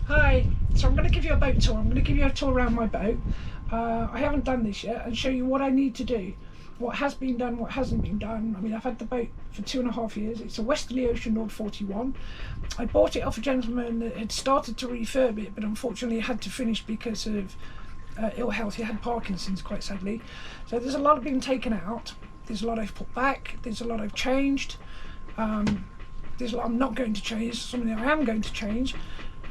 Hi, so I'm going to give you a boat tour. I'm going to give you a tour around my boat. I haven't done this yet and show you what I need to do. What has been done, what hasn't been done. I mean, I've had the boat for 2.5 years. It's a Westerly Ocean Lord 41. I bought it off a gentleman that had started to refurb it, but unfortunately had to finish because of ill health. He had Parkinson's, quite sadly. So there's a lot of been taken out. There's a lot I've put back. There's a lot I've changed. There's a lot I'm not going to change. Something I am going to change.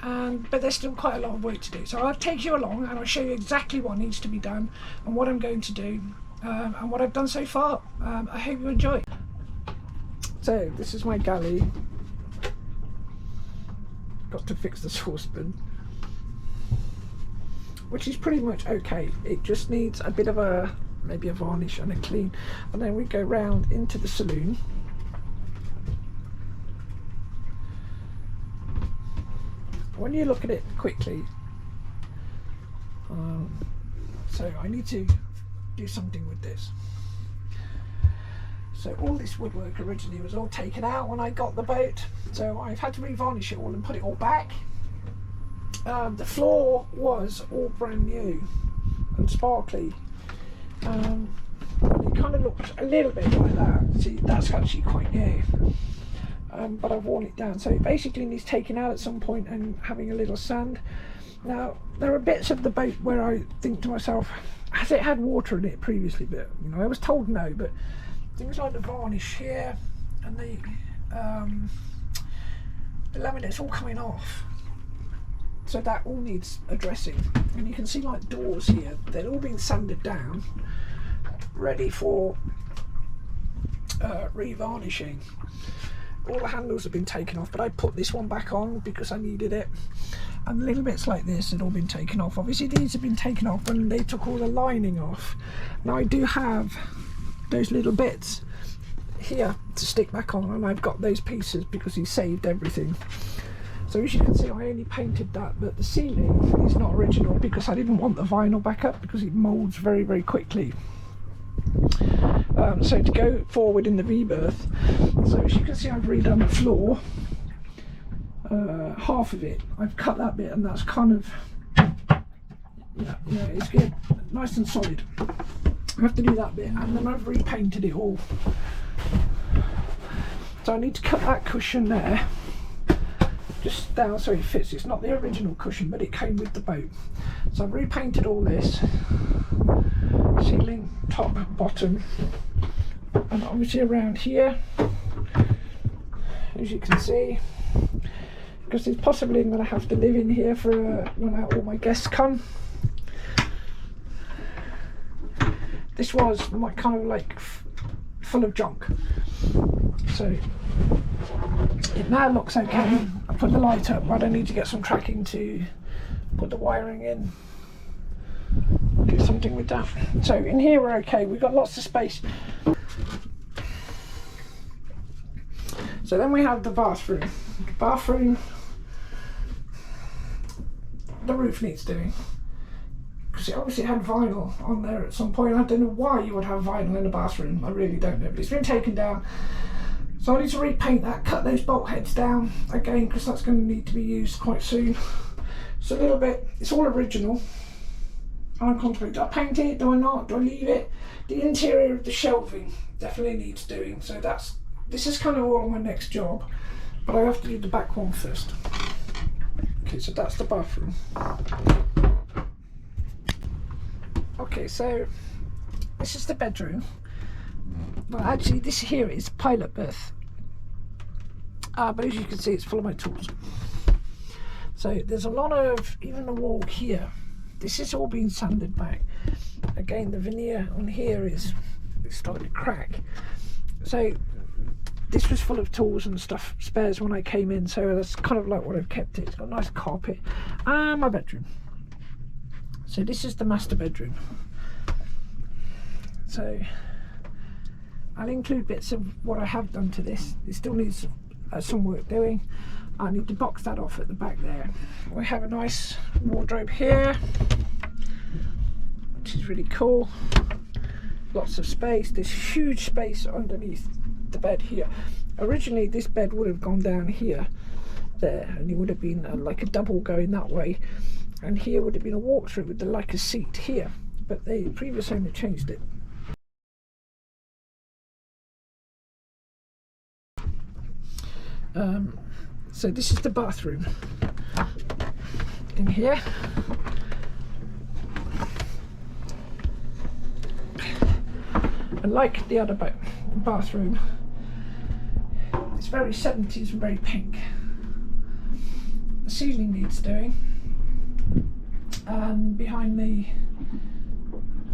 But there's still quite a lot of work to do. So I'll take you along and I'll show you exactly what needs to be done and what I'm going to do and what I've done so far. I hope you enjoy. So this is my galley. Got to fix the saucepan, which is pretty much okay. It just needs a bit of maybe a varnish and a clean, and then we go round into the saloon. When you look at it quickly, so I need to do something with this. So all this woodwork originally was all taken out when I got the boat, so I've had to revarnish it all and put it all back. The floor was all brand new and sparkly. It kind of looks a little bit like that. See, that's actually quite new. But I've worn it down, so it basically needs taking out at some point and having a little sand. Now there are bits of the boat where I think to myself, has it had water in it previously? But you know, I was told no. But things like the varnish here and the laminate's all coming off, so that all needs addressing. And you can see like doors here, they're all been sanded down, ready for revarnishing. All the handles have been taken off, but I put this one back on because I needed it. And little bits like this had all been taken off. Obviously these have been taken off when they took all the lining off. Now I do have those little bits here to stick back on, and I've got those pieces because he saved everything. So as you can see, I only painted that, but the ceiling is not original because I didn't want the vinyl back up because it moulds very, very quickly. So to go forward in the rebirth, so as you can see, I've redone the floor, half of it. I've cut that bit, and that's kind of, yeah, it's good, nice and solid. I have to do that bit, and then I've repainted it all. So I need to cut that cushion there, just down so it fits. It's not the original cushion, but it came with the boat. So I've repainted all this, ceiling, top, bottom, and obviously around here, as you can see, because it's possibly I'm going to have to live in here for when all my guests come. This was my kind of like full of junk, so it now looks okay. I put the light up, but I need to get some tracking to put the wiring in, do something with that. So in here we're okay, we've got lots of space. So then we have the bathroom. The bathroom, the roof needs doing, because it obviously had vinyl on there at some point. I don't know why you would have vinyl in a bathroom, I really don't know, but it's been taken down. So I need to repaint that, cut those bolt heads down again, because that's going to need to be used quite soon. So a little bit, it's all original. I'm contemplating, do I paint it, do I not, do I leave it? The interior of the shelving definitely needs doing, so this is kind of all my next job, but I have to do the back one first. Okay, so that's the bathroom. Okay, so this is the bedroom. Well, actually this here is pilot berth, but as you can see, it's full of my tools. So there's a lot of, even the wall here, this is all being sanded back. Again, the veneer on here is starting to crack. So this was full of tools and stuff, spares when I came in, so that's kind of like what I've kept it. It's got a nice carpet. And my bedroom. So this is the master bedroom. So I'll include bits of what I have done to this. It still needs some work doing. I need to box that off at the back there. We have a nice wardrobe here, which is really cool. Lots of space. There's huge space underneath the bed here. Originally this bed would have gone down here, there, and it would have been like a double going that way, and here would have been a walk-through with the like a seat here, but the previous owner changed it. So this is the bathroom in here. And like the other bathroom, it's very 70s and very pink. The ceiling needs doing, and behind me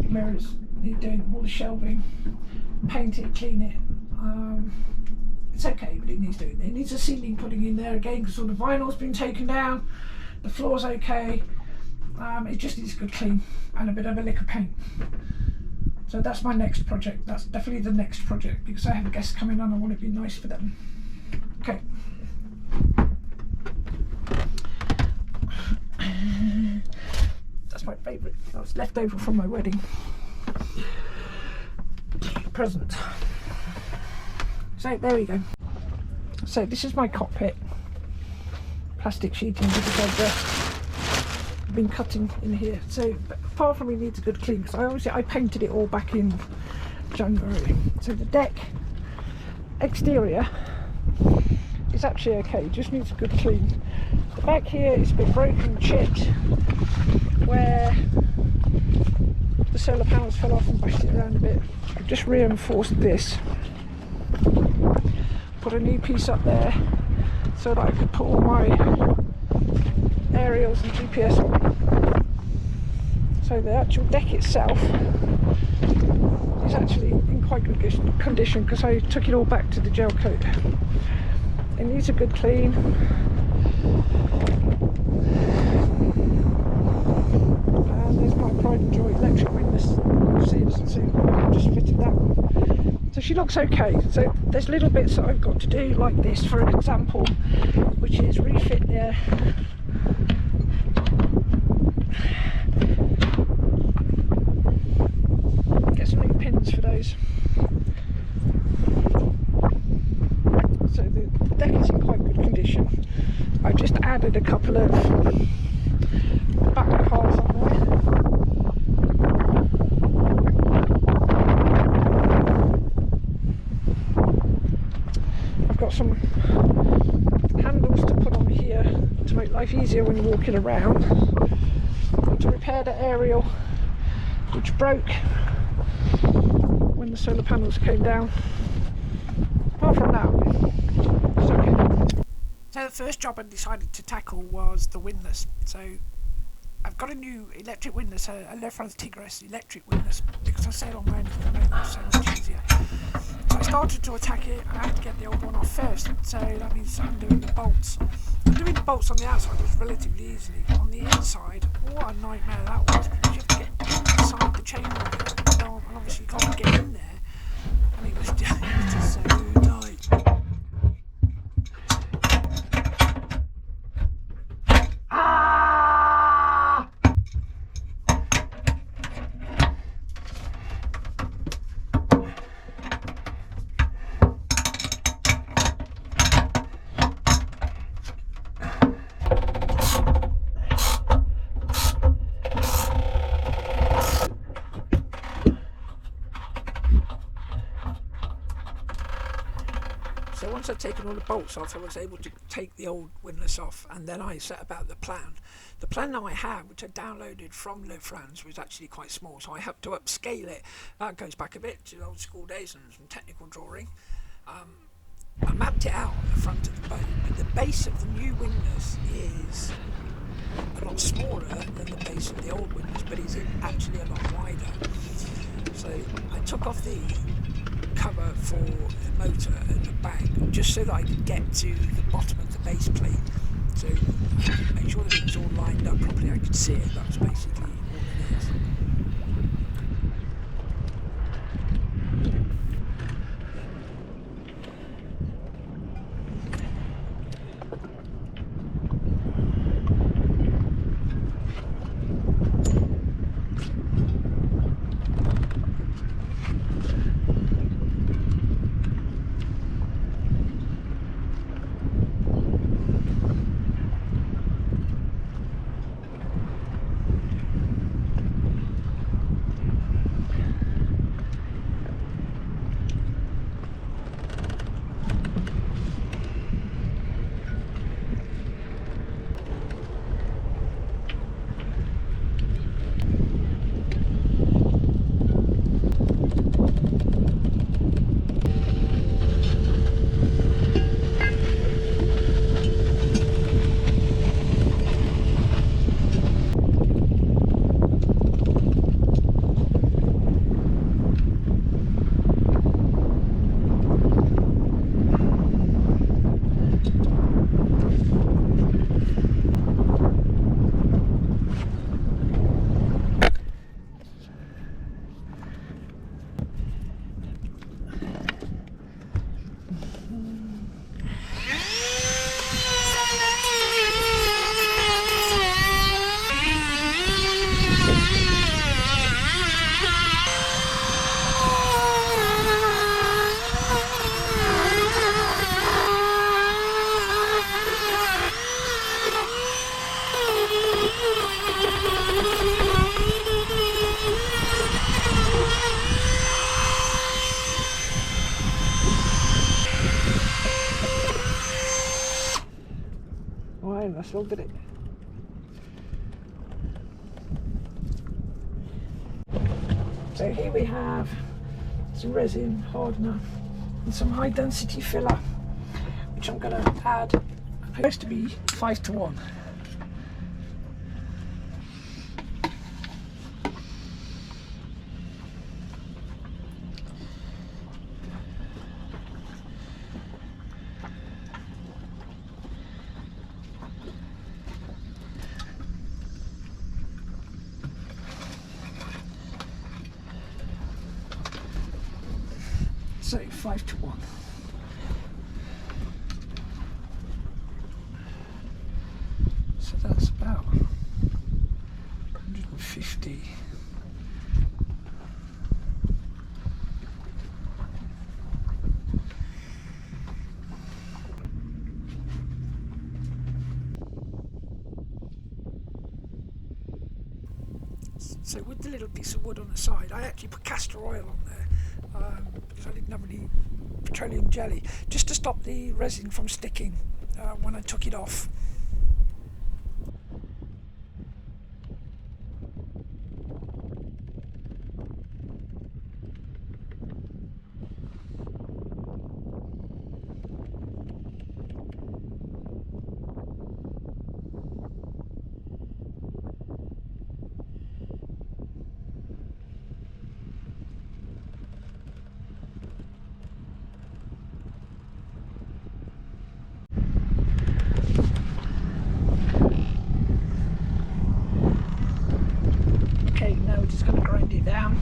mirrors need doing, all the shelving, paint it, clean it. It's okay, but it needs doing. It needs a ceiling putting in there again because all the vinyl's been taken down. The floor's okay. It just needs a good clean and a bit of a lick of paint. So that's my next project. That's definitely the next project because I have guests coming on. I want it to be nice for them. Okay. That's my favourite. That was left over from my wedding present. So there we go. So this is my cockpit. Plastic sheeting because I've been cutting in here. So apart from it needs a good clean, because I painted it all back in January. So the deck exterior is actually okay, just needs a good clean. The back here is a bit broken, chipped, where the solar panels fell off and bashed it around a bit. I've just reinforced this. Put a new piece up there so that I could put all my aerials and GPS on. So the actual deck itself is actually in quite good condition because I took it all back to the gel coat. It needs a good clean. And there's my Pride and Joy electric windlass. So I've just fitted that one. So she looks okay. So there's little bits that I've got to do, like this for an example, which is refit there. Get some new pins for those. So the deck is in quite good condition. I've just added a couple of back cars on there. Got some handles to put on here to make life easier when you're walking around. To repair the aerial which broke when the solar panels came down. Apart from that, it's okay. So the first job I decided to tackle was the windlass. So I've got a new electric windlass, a Le France Tigres electric windlass, because I said on my own it was so much easier. So I started to attack it. I had to get the old one off first, so that means I'm doing the bolts. Doing the bolts on the outside was relatively easy. On the inside, what a nightmare that was, because you have to get inside the chain and obviously you can't get in there, and it was just so tight. So once I'd taken all the bolts off, I was able to take the old windlass off, and then I set about the plan. The plan that I had, which I downloaded from Le France, was actually quite small, so I had to upscale it. That goes back a bit to the old school days and some technical drawing. I mapped it out on the front of the boat, but the base of the new windlass is a lot smaller than the base of the old windlass, but it's actually a lot wider. So I took off the cover for the motor at the back just so that I could get to the bottom of the base plate, so make sure that it was all lined up properly. I could see it. That was basically all it is. that's all, did it? So here we have some resin hardener and some high density filler, which I'm going to add. It's supposed to be 5:1. So 5:1. So that's about 150. So with the little piece of wood on the side, I actually put castor oil on there because I didn't have any petroleum jelly, just to stop the resin from sticking when I took it off. Okay, now we're just going to grind it down.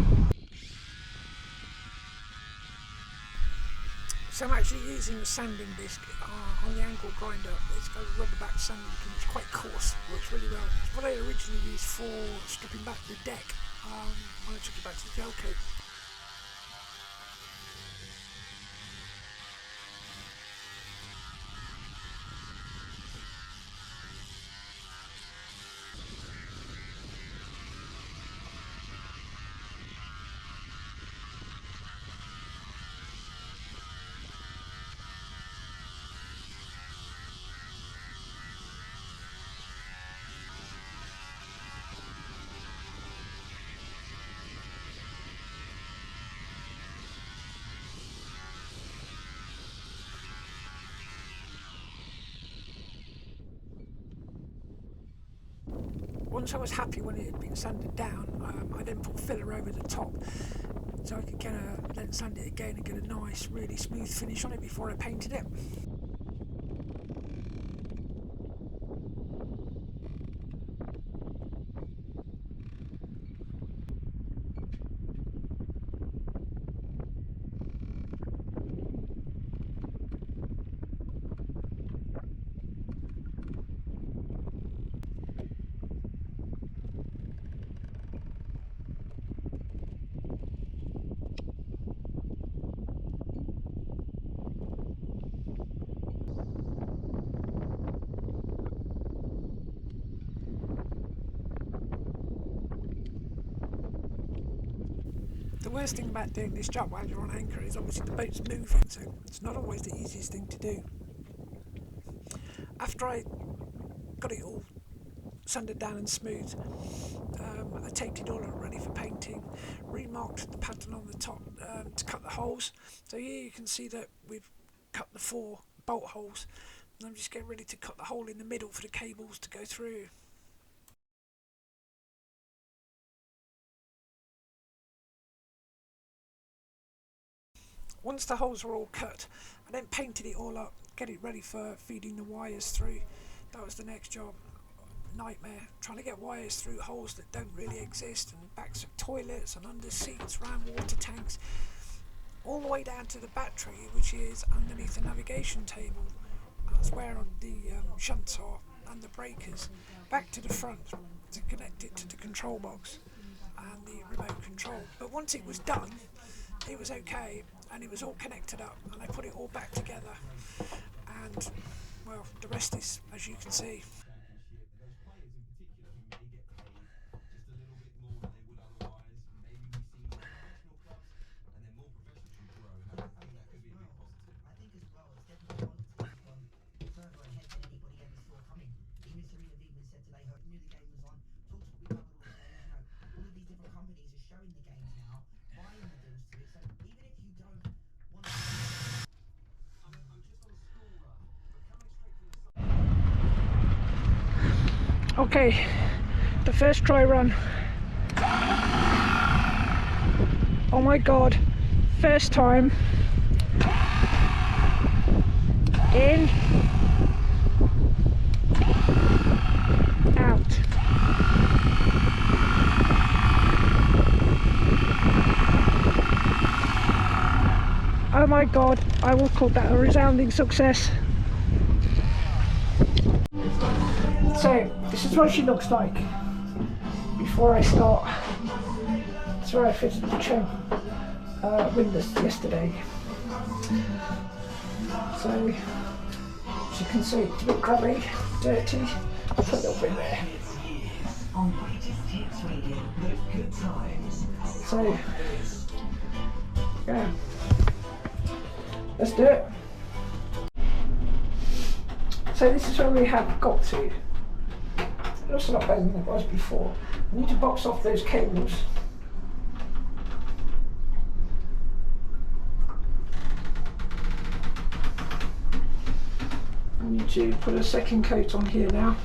So I'm actually using the sanding disc on the angle grinder. It's got a rubber back sanding and it's quite coarse, works really well. It's what I originally used for stripping back the deck when I took it back to the gel coat. Once I was happy when it had been sanded down, I then put filler over the top so I could then sand it again and get a nice, really smooth finish on it before I painted it. The worst thing about doing this job while you're on anchor is obviously the boat's moving, so it's not always the easiest thing to do. After I got it all sanded down and smooth, I taped it all up ready for painting, remarked the pattern on the top to cut the holes. So here you can see that we've cut the 4 bolt holes, and I'm just getting ready to cut the hole in the middle for the cables to go through. Once the holes were all cut, I then painted it all up, get it ready for feeding the wires through. That was the next job. Nightmare, trying to get wires through holes that don't really exist, and backs of toilets and under seats, round water tanks, all the way down to the battery, which is underneath the navigation table. That's where the shunts are and the breakers, back to the front to connect it to the control box and the remote control. But once it was done, it was okay, and it was all connected up, and I put it all back together, and well, the rest is, as you can see. Okay, the first try run. Oh my god, first time. In. Out. Oh my god, I will call that a resounding success. So, this is what she looks like before I start. That's where I fitted the trim windlass yesterday. So, as you can see, it's a bit grubby, dirty. I'll put a little bit there. So, yeah, let's do it. So this is where we have got to. It looks a lot better than it was before. I need to box off those cables. I need to put a second coat on here now.